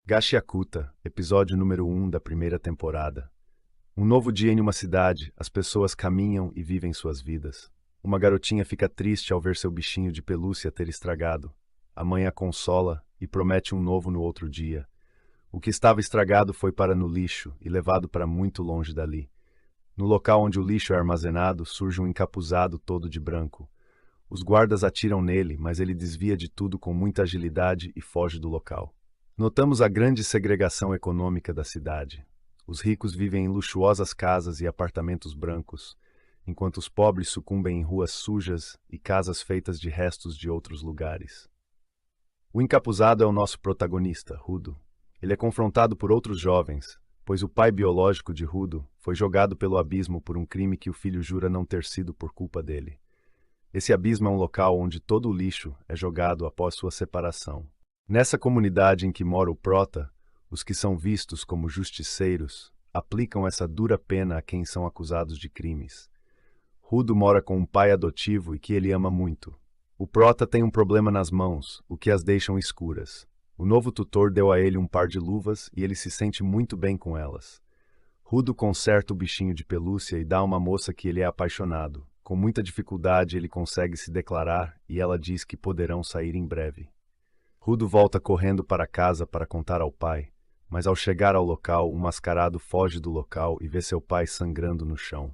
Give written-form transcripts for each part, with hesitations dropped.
Gashiakuta, episódio número 1 da primeira temporada. Um novo dia em uma cidade, as pessoas caminham e vivem suas vidas. Uma garotinha fica triste ao ver seu bichinho de pelúcia ter estragado. A mãe a consola e promete um novo no outro dia. O que estava estragado foi para no lixo e levado para muito longe dali. No local onde o lixo é armazenado, surge um encapuzado todo de branco. Os guardas atiram nele, mas ele desvia de tudo com muita agilidade e foge do local. Notamos a grande segregação econômica da cidade. Os ricos vivem em luxuosas casas e apartamentos brancos, enquanto os pobres sucumbem em ruas sujas e casas feitas de restos de outros lugares. O encapuzado é o nosso protagonista, Rudo. Ele é confrontado por outros jovens, pois o pai biológico de Rudo foi jogado pelo abismo por um crime que o filho jura não ter sido por culpa dele. Esse abismo é um local onde todo o lixo é jogado após sua separação. Nessa comunidade em que mora o Prota, os que são vistos como justiceiros aplicam essa dura pena a quem são acusados de crimes. Rudo mora com um pai adotivo e que ele ama muito. O Prota tem um problema nas mãos, o que as deixam escuras. O novo tutor deu a ele um par de luvas e ele se sente muito bem com elas. Rudo conserta o bichinho de pelúcia e dá a uma moça que ele é apaixonado. Com muita dificuldade ele consegue se declarar e ela diz que poderão sair em breve. Rudo volta correndo para casa para contar ao pai, mas ao chegar ao local, um mascarado foge do local e vê seu pai sangrando no chão.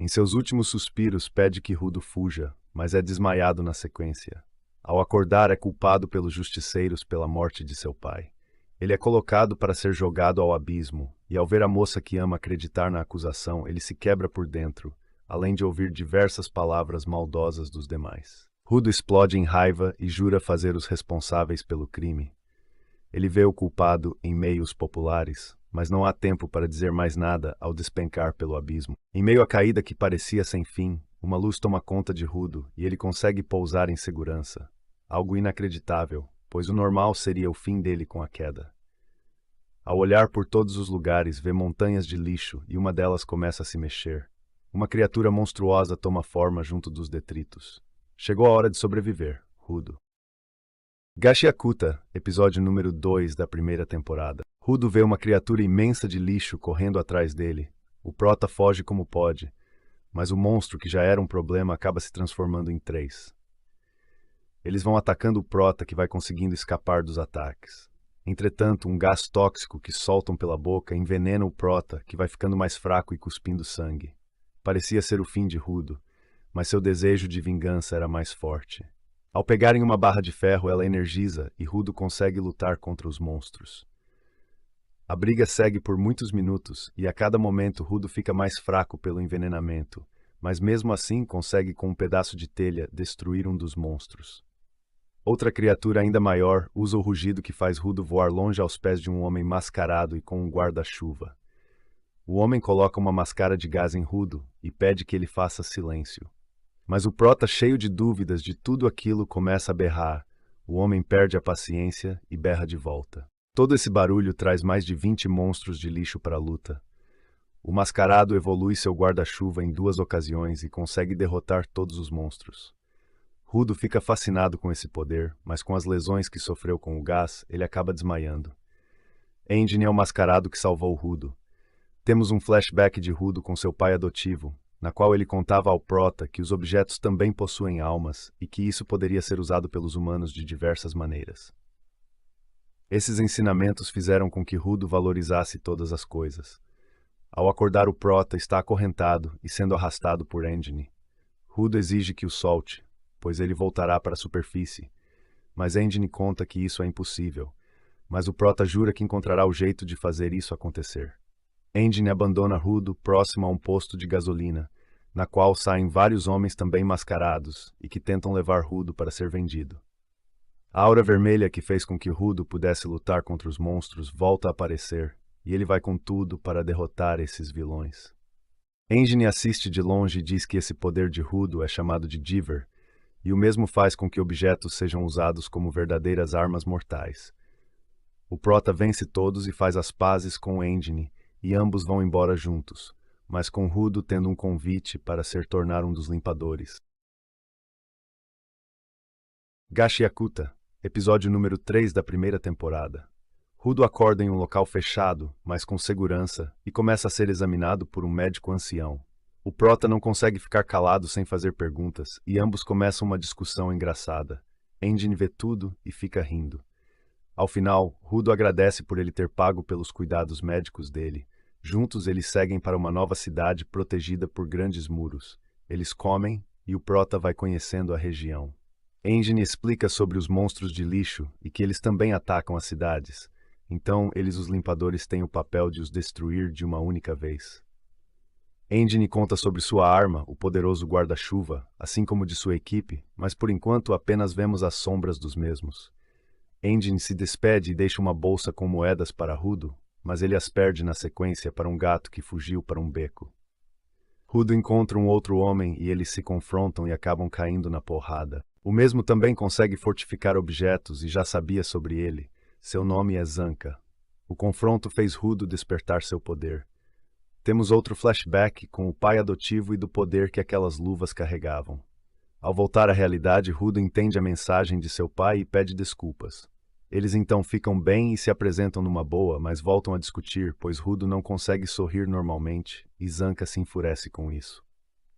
Em seus últimos suspiros pede que Rudo fuja, mas é desmaiado na sequência. Ao acordar é culpado pelos justiceiros pela morte de seu pai. Ele é colocado para ser jogado ao abismo, e ao ver a moça que ama acreditar na acusação, ele se quebra por dentro, além de ouvir diversas palavras maldosas dos demais. Rudo explode em raiva e jura fazer os responsáveis pelo crime. Ele vê o culpado em meios populares, mas não há tempo para dizer mais nada ao despencar pelo abismo. Em meio à caída que parecia sem fim, uma luz toma conta de Rudo e ele consegue pousar em segurança. Algo inacreditável, pois o normal seria o fim dele com a queda. Ao olhar por todos os lugares, vê montanhas de lixo e uma delas começa a se mexer. Uma criatura monstruosa toma forma junto dos detritos. Chegou a hora de sobreviver, Rudo. Gashiakuta, episódio número 2 da primeira temporada. Rudo vê uma criatura imensa de lixo correndo atrás dele. O Prota foge como pode, mas o monstro, que já era um problema, acaba se transformando em 3. Eles vão atacando o Prota, que vai conseguindo escapar dos ataques. Entretanto, um gás tóxico que soltam pela boca envenena o Prota, que vai ficando mais fraco e cuspindo sangue. Parecia ser o fim de Rudo, mas seu desejo de vingança era mais forte. Ao pegarem uma barra de ferro, ela energiza e Rudo consegue lutar contra os monstros. A briga segue por muitos minutos e a cada momento Rudo fica mais fraco pelo envenenamento, mas mesmo assim consegue com um pedaço de telha destruir um dos monstros. Outra criatura ainda maior usa o rugido que faz Rudo voar longe aos pés de um homem mascarado e com um guarda-chuva. O homem coloca uma máscara de gás em Rudo e pede que ele faça silêncio. Mas o Prota, cheio de dúvidas de tudo aquilo, começa a berrar. O homem perde a paciência e berra de volta. Todo esse barulho traz mais de 20 monstros de lixo para a luta. O mascarado evolui seu guarda-chuva em 2 ocasiões e consegue derrotar todos os monstros. Rudo fica fascinado com esse poder, mas com as lesões que sofreu com o gás, ele acaba desmaiando. Engine é o mascarado que salvou Rudo. Temos um flashback de Rudo com seu pai adotivo, na qual ele contava ao Prota que os objetos também possuem almas e que isso poderia ser usado pelos humanos de diversas maneiras. Esses ensinamentos fizeram com que Rudo valorizasse todas as coisas. Ao acordar, o Prota está acorrentado e sendo arrastado por Engine. Rudo exige que o solte, pois ele voltará para a superfície, mas Engine conta que isso é impossível, mas o Prota jura que encontrará o jeito de fazer isso acontecer. Engine abandona Rudo próximo a um posto de gasolina, na qual saem vários homens também mascarados e que tentam levar Rudo para ser vendido. A aura vermelha que fez com que Rudo pudesse lutar contra os monstros volta a aparecer, e ele vai com tudo para derrotar esses vilões. Engine assiste de longe e diz que esse poder de Rudo é chamado de Diver, e o mesmo faz com que objetos sejam usados como verdadeiras armas mortais. O Prota vence todos e faz as pazes com Engine, e ambos vão embora juntos, mas com Rudo tendo um convite para se tornar um dos limpadores. Gashiakuta, episódio número 3 da primeira temporada. Rudo acorda em um local fechado, mas com segurança, e começa a ser examinado por um médico ancião. O prota não consegue ficar calado sem fazer perguntas, e ambos começam uma discussão engraçada. Engine vê tudo e fica rindo. Ao final, Rudo agradece por ele ter pago pelos cuidados médicos dele. Juntos eles seguem para uma nova cidade protegida por grandes muros. Eles comem e o prota vai conhecendo a região. Engine explica sobre os monstros de lixo e que eles também atacam as cidades. Então, os limpadores têm o papel de os destruir de uma única vez. Engine conta sobre sua arma, o poderoso guarda-chuva, assim como de sua equipe, mas por enquanto apenas vemos as sombras dos mesmos. Engine se despede e deixa uma bolsa com moedas para Rudo, mas ele as perde na sequência para um gato que fugiu para um beco. Rudo encontra um outro homem e eles se confrontam e acabam caindo na porrada. O mesmo também consegue fortificar objetos e já sabia sobre ele. Seu nome é Zanka. O confronto fez Rudo despertar seu poder. Temos outro flashback com o pai adotivo e do poder que aquelas luvas carregavam. Ao voltar à realidade, Rudo entende a mensagem de seu pai e pede desculpas. Eles então ficam bem e se apresentam numa boa, mas voltam a discutir, pois Rudo não consegue sorrir normalmente e Zanka se enfurece com isso.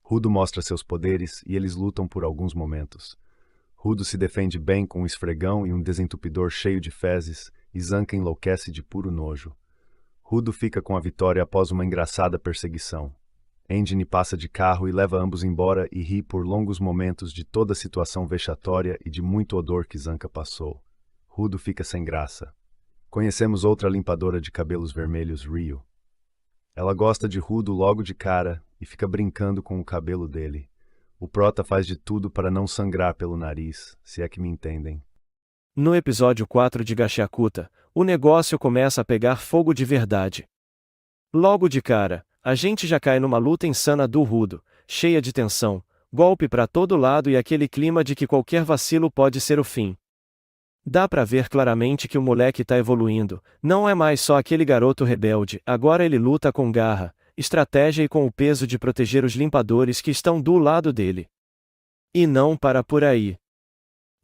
Rudo mostra seus poderes e eles lutam por alguns momentos. Rudo se defende bem com um esfregão e um desentupidor cheio de fezes, e Zanka enlouquece de puro nojo. Rudo fica com a vitória após uma engraçada perseguição. Engine passa de carro e leva ambos embora e ri por longos momentos de toda a situação vexatória e de muito odor que Zanka passou. Rudo fica sem graça. Conhecemos outra limpadora de cabelos vermelhos, Ryo. Ela gosta de Rudo logo de cara e fica brincando com o cabelo dele. O prota faz de tudo para não sangrar pelo nariz, se é que me entendem. No episódio 4 de Gashiakuta, o negócio começa a pegar fogo de verdade. Logo de cara, a gente já cai numa luta insana do Rudo, cheia de tensão, golpe pra todo lado e aquele clima de que qualquer vacilo pode ser o fim. Dá pra ver claramente que o moleque tá evoluindo, não é mais só aquele garoto rebelde, agora ele luta com garra, estratégia e com o peso de proteger os limpadores que estão do lado dele. E não para por aí.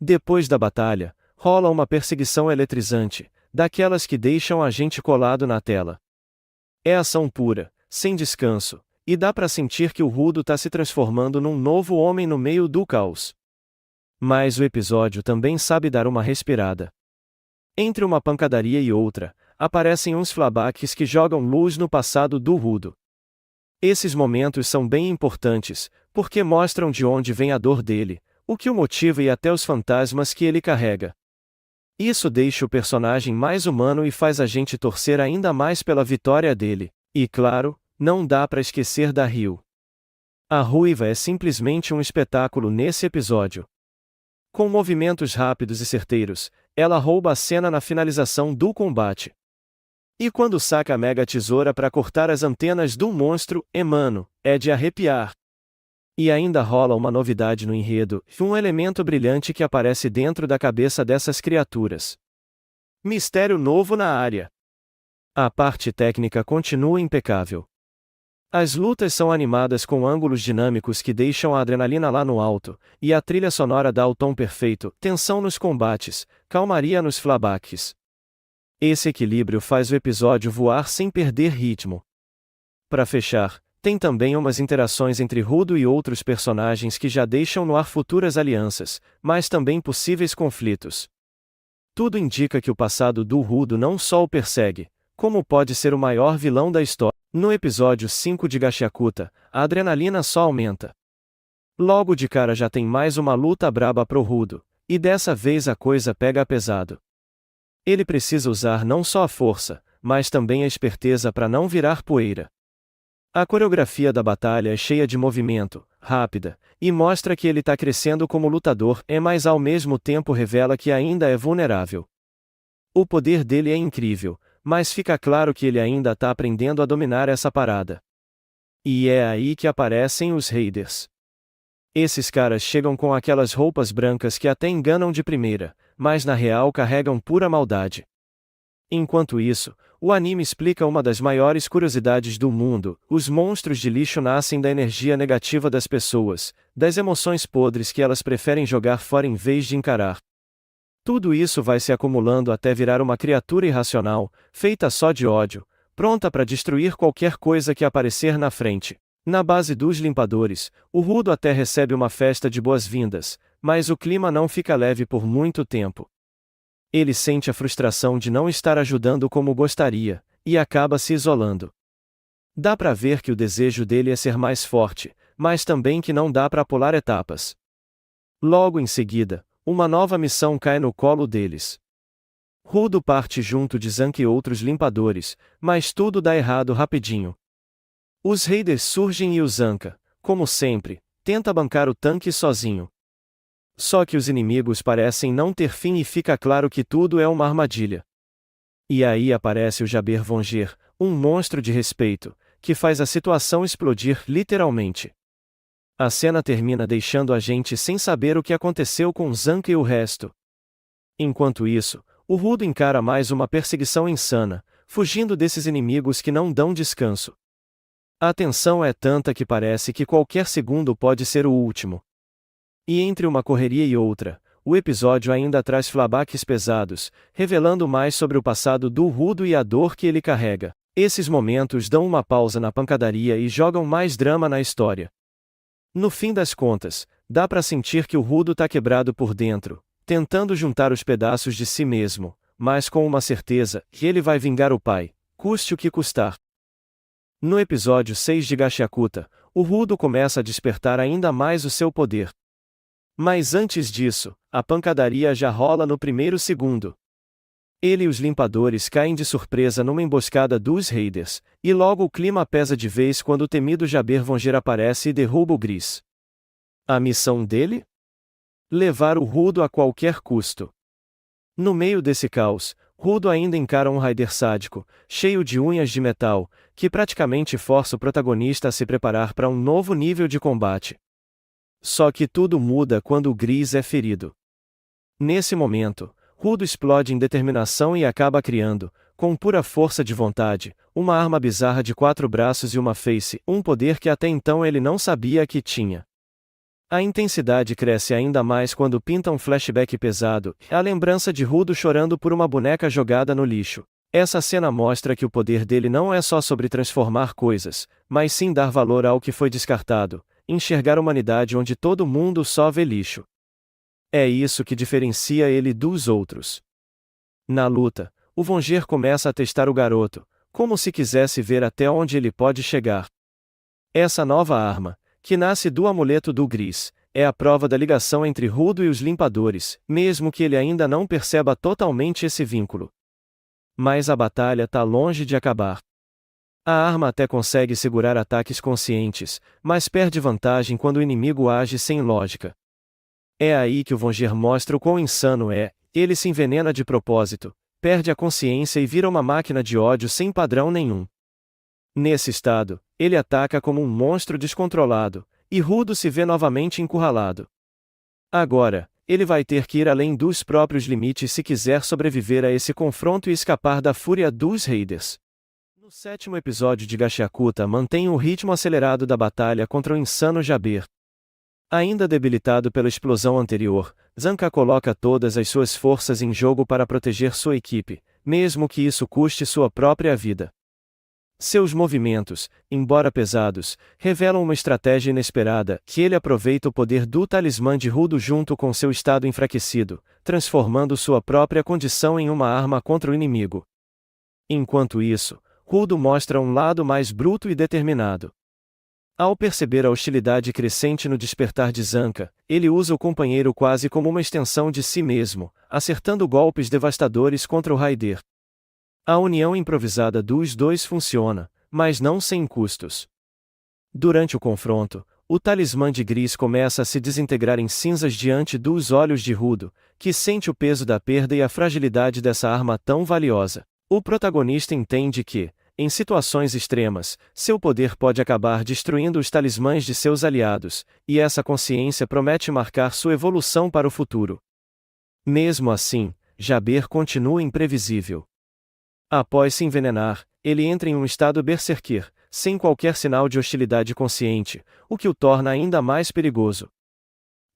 Depois da batalha, rola uma perseguição eletrizante, daquelas que deixam a gente colado na tela. É ação pura, sem descanso, e dá pra sentir que o Rudo tá se transformando num novo homem no meio do caos. Mas o episódio também sabe dar uma respirada. Entre uma pancadaria e outra, aparecem uns flashbacks que jogam luz no passado do Rudo. Esses momentos são bem importantes, porque mostram de onde vem a dor dele, o que o motiva e até os fantasmas que ele carrega. Isso deixa o personagem mais humano e faz a gente torcer ainda mais pela vitória dele, e claro, não dá pra esquecer da Ryo. A ruiva é simplesmente um espetáculo nesse episódio. Com movimentos rápidos e certeiros, ela rouba a cena na finalização do combate. E quando saca a mega tesoura para cortar as antenas do monstro, mano, é de arrepiar. E ainda rola uma novidade no enredo, um elemento brilhante que aparece dentro da cabeça dessas criaturas. Mistério novo na área. A parte técnica continua impecável. As lutas são animadas com ângulos dinâmicos que deixam a adrenalina lá no alto, e a trilha sonora dá o tom perfeito, tensão nos combates, calmaria nos flashbacks. Esse equilíbrio faz o episódio voar sem perder ritmo. Para fechar, tem também umas interações entre Rudo e outros personagens que já deixam no ar futuras alianças, mas também possíveis conflitos. Tudo indica que o passado do Rudo não só o persegue, como pode ser o maior vilão da história. No episódio 5 de Gashiakuta, a adrenalina só aumenta. Logo de cara já tem mais uma luta braba pro Rudo, e dessa vez a coisa pega pesado. Ele precisa usar não só a força, mas também a esperteza para não virar poeira. A coreografia da batalha é cheia de movimento, rápida, e mostra que ele tá crescendo como lutador, mas ao mesmo tempo revela que ainda é vulnerável. O poder dele é incrível, mas fica claro que ele ainda tá aprendendo a dominar essa parada. E é aí que aparecem os Raiders. Esses caras chegam com aquelas roupas brancas que até enganam de primeira, mas na real carregam pura maldade. Enquanto isso, o anime explica uma das maiores curiosidades do mundo: os monstros de lixo nascem da energia negativa das pessoas, das emoções podres que elas preferem jogar fora em vez de encarar. Tudo isso vai se acumulando até virar uma criatura irracional, feita só de ódio, pronta para destruir qualquer coisa que aparecer na frente. Na base dos limpadores, o Rudo até recebe uma festa de boas-vindas, mas o clima não fica leve por muito tempo. Ele sente a frustração de não estar ajudando como gostaria, e acaba se isolando. Dá para ver que o desejo dele é ser mais forte, mas também que não dá para pular etapas. Logo em seguida, uma nova missão cai no colo deles. Rudo parte junto de Zanka e outros limpadores, mas tudo dá errado rapidinho. Os raiders surgem e o Zanka, como sempre, tenta bancar o tanque sozinho. Só que os inimigos parecem não ter fim e fica claro que tudo é uma armadilha. E aí aparece o Jabber Vonger, um monstro de respeito, que faz a situação explodir literalmente. A cena termina deixando a gente sem saber o que aconteceu com Zanka e o resto. Enquanto isso, o Rudo encara mais uma perseguição insana, fugindo desses inimigos que não dão descanso. A tensão é tanta que parece que qualquer segundo pode ser o último. E entre uma correria e outra, o episódio ainda traz flashbacks pesados, revelando mais sobre o passado do Rudo e a dor que ele carrega. Esses momentos dão uma pausa na pancadaria e jogam mais drama na história. No fim das contas, dá pra sentir que o Rudo tá quebrado por dentro, tentando juntar os pedaços de si mesmo, mas com uma certeza, que ele vai vingar o pai, custe o que custar. No episódio 6 de Gashiakuta, o Rudo começa a despertar ainda mais o seu poder. Mas antes disso, a pancadaria já rola no primeiro segundo. Ele e os limpadores caem de surpresa numa emboscada dos raiders, e logo o clima pesa de vez quando o temido Jabber Vonger aparece e derruba o Gris. A missão dele? Levar o Rudo a qualquer custo. No meio desse caos, Rudo ainda encara um raider sádico, cheio de unhas de metal, que praticamente força o protagonista a se preparar para um novo nível de combate. Só que tudo muda quando o Gris é ferido. Nesse momento, Rudo explode em determinação e acaba criando, com pura força de vontade, uma arma bizarra de 4 braços e uma face, um poder que até então ele não sabia que tinha. A intensidade cresce ainda mais quando pinta um flashback pesado, a lembrança de Rudo chorando por uma boneca jogada no lixo. Essa cena mostra que o poder dele não é só sobre transformar coisas, mas sim dar valor ao que foi descartado, enxergar a humanidade onde todo mundo só vê lixo. É isso que diferencia ele dos outros. Na luta, o Vonger começa a testar o garoto, como se quisesse ver até onde ele pode chegar. Essa nova arma, que nasce do amuleto do Gris, é a prova da ligação entre Rudo e os limpadores, mesmo que ele ainda não perceba totalmente esse vínculo. Mas a batalha tá longe de acabar. A arma até consegue segurar ataques conscientes, mas perde vantagem quando o inimigo age sem lógica. É aí que o Vonger mostra o quão insano é, ele se envenena de propósito, perde a consciência e vira uma máquina de ódio sem padrão nenhum. Nesse estado, ele ataca como um monstro descontrolado, e Rudo se vê novamente encurralado. Agora, ele vai ter que ir além dos próprios limites se quiser sobreviver a esse confronto e escapar da fúria dos raiders. No 7º episódio de Gashiakuta mantém o ritmo acelerado da batalha contra o insano Jabber. Ainda debilitado pela explosão anterior, Zanka coloca todas as suas forças em jogo para proteger sua equipe, mesmo que isso custe sua própria vida. Seus movimentos, embora pesados, revelam uma estratégia inesperada, que ele aproveita o poder do talismã de Rudo junto com seu estado enfraquecido, transformando sua própria condição em uma arma contra o inimigo. Enquanto isso, Rudo mostra um lado mais bruto e determinado. Ao perceber a hostilidade crescente no despertar de Zanka, ele usa o companheiro quase como uma extensão de si mesmo, acertando golpes devastadores contra o raider. A união improvisada dos dois funciona, mas não sem custos. Durante o confronto, o talismã de Gris começa a se desintegrar em cinzas diante dos olhos de Rudo, que sente o peso da perda e a fragilidade dessa arma tão valiosa. O protagonista entende que, em situações extremas, seu poder pode acabar destruindo os talismãs de seus aliados, e essa consciência promete marcar sua evolução para o futuro. Mesmo assim, Jabber continua imprevisível. Após se envenenar, ele entra em um estado berserker, sem qualquer sinal de hostilidade consciente, o que o torna ainda mais perigoso.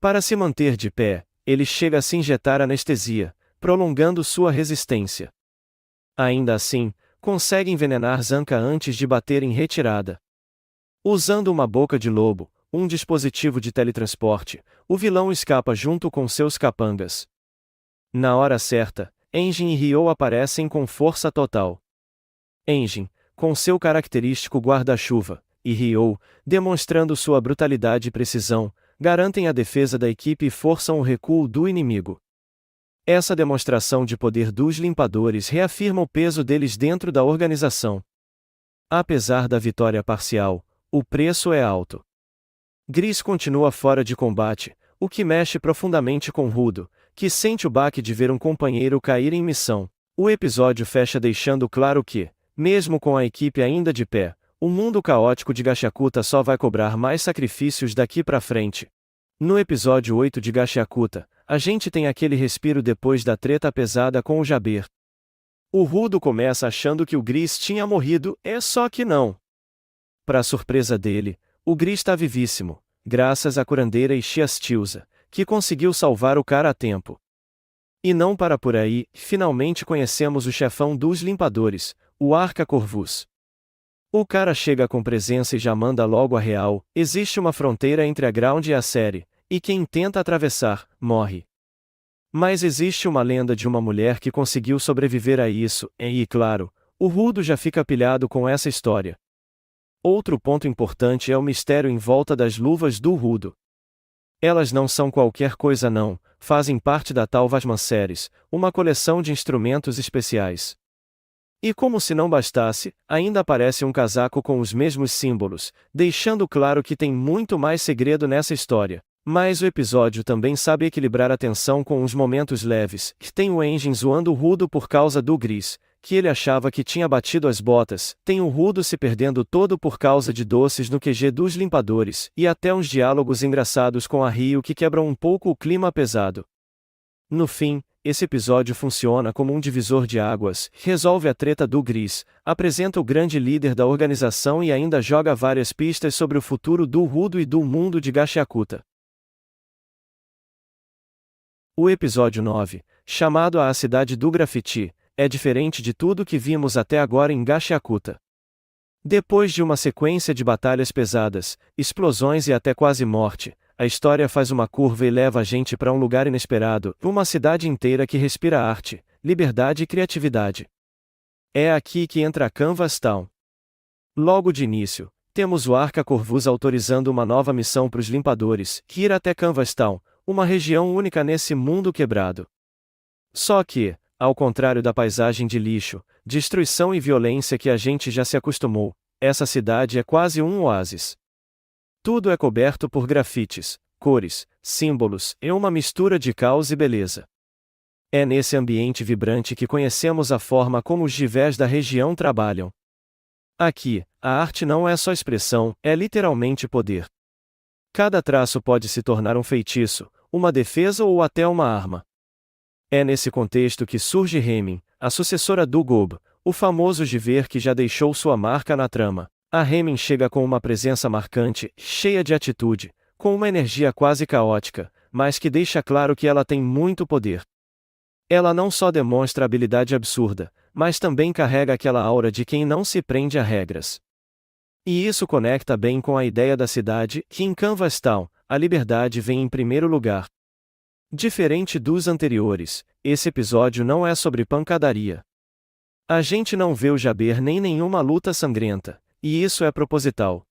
Para se manter de pé, ele chega a se injetar anestesia, prolongando sua resistência. Ainda assim, consegue envenenar Zanka antes de bater em retirada. Usando uma boca de lobo, um dispositivo de teletransporte, o vilão escapa junto com seus capangas. Na hora certa, Engin e Ryo aparecem com força total. Engin, com seu característico guarda-chuva, e Ryo, demonstrando sua brutalidade e precisão, garantem a defesa da equipe e forçam o recuo do inimigo. Essa demonstração de poder dos limpadores reafirma o peso deles dentro da organização. Apesar da vitória parcial, o preço é alto. Gris continua fora de combate, o que mexe profundamente com Rudo, que sente o baque de ver um companheiro cair em missão. O episódio fecha deixando claro que, mesmo com a equipe ainda de pé, o mundo caótico de Gashakuta só vai cobrar mais sacrifícios daqui pra frente. No episódio 8 de Gashakuta, a gente tem aquele respiro depois da treta pesada com o Jabber. O Rudo começa achando que o Gris tinha morrido, só que não. Para surpresa dele, o Gris está vivíssimo, graças à curandeira Ishiastilza, que conseguiu salvar o cara a tempo. E não para por aí, finalmente conhecemos o chefão dos limpadores, o Arca Corvus. O cara chega com presença e já manda logo a real: existe uma fronteira entre a Ground e a série, e quem tenta atravessar, morre. Mas existe uma lenda de uma mulher que conseguiu sobreviver a isso, e claro, o Rudo já fica pilhado com essa história. Outro ponto importante é o mistério em volta das luvas do Rudo. Elas não são qualquer coisa não, fazem parte da tal Vasman Series, uma coleção de instrumentos especiais. E como se não bastasse, ainda aparece um casaco com os mesmos símbolos, deixando claro que tem muito mais segredo nessa história. Mas o episódio também sabe equilibrar a tensão com uns momentos leves, que tem o Engin zoando o Rudo por causa do Gris, que ele achava que tinha batido as botas, tem o Rudo se perdendo todo por causa de doces no QG dos limpadores, e até uns diálogos engraçados com a Ryo que quebram um pouco o clima pesado. No fim, esse episódio funciona como um divisor de águas, resolve a treta do Gris, apresenta o grande líder da organização e ainda joga várias pistas sobre o futuro do Rudo e do mundo de Gashakuta. O episódio 9, chamado A Cidade do Grafite, é diferente de tudo que vimos até agora em Gashakuta. Depois de uma sequência de batalhas pesadas, explosões e até quase morte, a história faz uma curva e leva a gente para um lugar inesperado, uma cidade inteira que respira arte, liberdade e criatividade. É aqui que entra a Canvas Town. Logo de início, temos o Arca Corvus autorizando uma nova missão para os limpadores, que ir até Canvas Town, uma região única nesse mundo quebrado. Só que, ao contrário da paisagem de lixo, destruição e violência que a gente já se acostumou, essa cidade é quase um oásis. Tudo é coberto por grafites, cores, símbolos e uma mistura de caos e beleza. É nesse ambiente vibrante que conhecemos a forma como os givés da região trabalham. Aqui, a arte não é só expressão, é literalmente poder. Cada traço pode se tornar um feitiço, uma defesa ou até uma arma. É nesse contexto que surge Heimin, a sucessora do Gob, o famoso giver que já deixou sua marca na trama. A Heimin chega com uma presença marcante, cheia de atitude, com uma energia quase caótica, mas que deixa claro que ela tem muito poder. Ela não só demonstra habilidade absurda, mas também carrega aquela aura de quem não se prende a regras. E isso conecta bem com a ideia da cidade, que em Canvas Town, a liberdade vem em primeiro lugar. Diferente dos anteriores, esse episódio não é sobre pancadaria. A gente não vê o Jabber nem nenhuma luta sangrenta, e isso é proposital.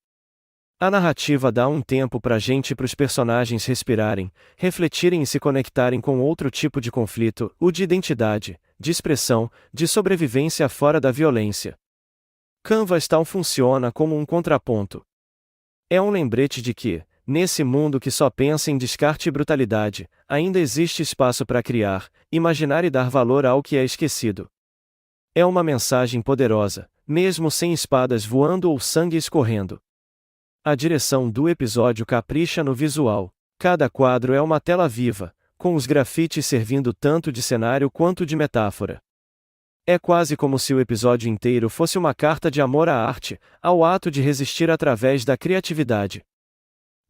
A narrativa dá um tempo pra gente e pros personagens respirarem, refletirem e se conectarem com outro tipo de conflito, o de identidade, de expressão, de sobrevivência fora da violência. Canvas Town funciona como um contraponto. É um lembrete de que, nesse mundo que só pensa em descarte e brutalidade, ainda existe espaço para criar, imaginar e dar valor ao que é esquecido. É uma mensagem poderosa, mesmo sem espadas voando ou sangue escorrendo. A direção do episódio capricha no visual. Cada quadro é uma tela viva, com os grafites servindo tanto de cenário quanto de metáfora. É quase como se o episódio inteiro fosse uma carta de amor à arte, ao ato de resistir através da criatividade.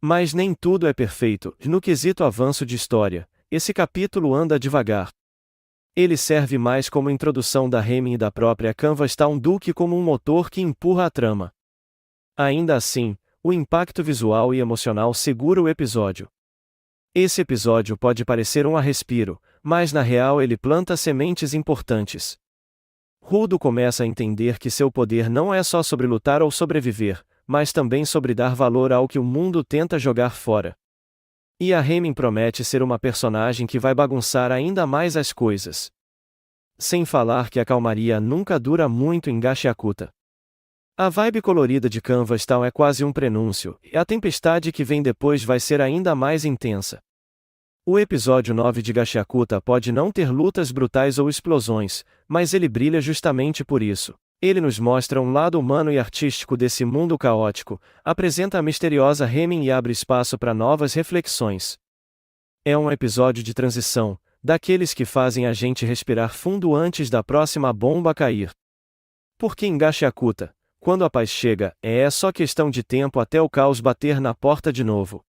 Mas nem tudo é perfeito. No quesito avanço de história, esse capítulo anda devagar. Ele serve mais como introdução da Remy e da própria Canvas Town do que como um motor que empurra a trama. Ainda assim, o impacto visual e emocional segura o episódio. Esse episódio pode parecer um respiro, mas na real ele planta sementes importantes. Rudo começa a entender que seu poder não é só sobre lutar ou sobreviver, mas também sobre dar valor ao que o mundo tenta jogar fora. E a Remy promete ser uma personagem que vai bagunçar ainda mais as coisas. Sem falar que a calmaria nunca dura muito em Gashiakuta. A vibe colorida de Canvas Town é quase um prenúncio, e a tempestade que vem depois vai ser ainda mais intensa. O episódio 9 de Gashiakuta pode não ter lutas brutais ou explosões, mas ele brilha justamente por isso. Ele nos mostra um lado humano e artístico desse mundo caótico, apresenta a misteriosa Remy e abre espaço para novas reflexões. É um episódio de transição, daqueles que fazem a gente respirar fundo antes da próxima bomba cair. Porque em Gashiakuta, quando a paz chega, é só questão de tempo até o caos bater na porta de novo.